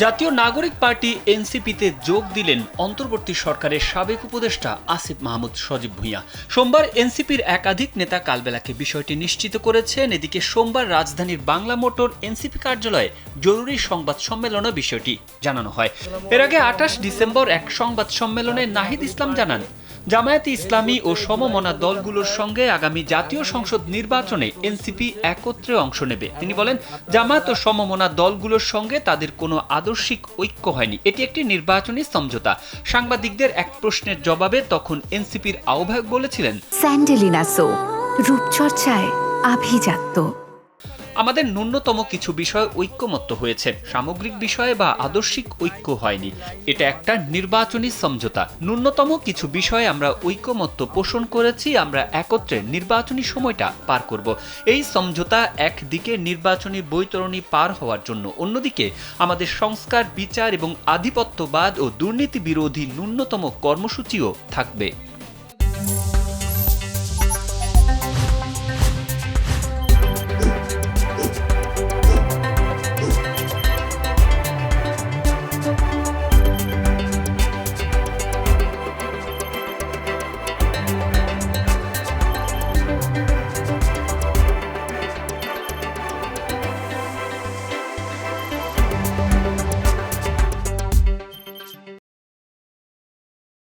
জাতীয় নাগরিক পার্টি এনসিপিতে যোগ দিলেন অন্তর্বর্তী সরকারের সাবেক উপদেষ্টা আসিফ মাহমুদ সজীব ভুঁইয়া। সোমবার এনসিপির একাধিক নেতা কালবেলাকে বিষয়টি নিশ্চিত করেছেন। এদিকে সোমবার রাজধানীর বাংলা মোটর এনসিপি কার্যালয়ে জরুরি সংবাদ সম্মেলনে বিষয়টি জানানো হয়। এর আগে ২৮ ডিসেম্বর এক সংবাদ সম্মেলনে নাহিদ ইসলাম জানান, জামায়াতে ইসলামী ও সমমনা দলগুলোর সঙ্গে আগামী জাতীয় সংসদ নির্বাচনে এনসিপি একত্রে অংশ নেবে। তিনি বলেন, জামায়াত ও সমমনা দলগুলোর সঙ্গে তাদের কোনো আদর্শিক ঐক্য হয়নি, এটি একটি নির্বাচনী সমঝোতা। সাংবাদিকদের এক প্রশ্নের জবাবে তখন এনসিপির আহ্বায়ক বলেছিলেন, স্যান্ডেলিনা সো রূপচর্চায় আভিজাত্য। আমাদের ন্যূনতম কিছু বিষয় ঐক্যমত্য হয়েছে, সামগ্রিক বিষয়ে বা আদর্শিক ঐক্য হয়নি। এটা একটা নির্বাচনী সমঝোতা। ন্যূনতম কিছু বিষয়ে আমরা ঐক্যমত্য পোষণ করেছি, আমরা একত্রে নির্বাচনী সময়টা পার করব। এই সমঝোতা একদিকে নির্বাচনী বৈতরণী পার হওয়ার জন্য, অন্যদিকে আমাদের সংস্কার, বিচার এবং আধিপত্যবাদ ও দুর্নীতি বিরোধী ন্যূনতম কর্মসূচিও থাকবে।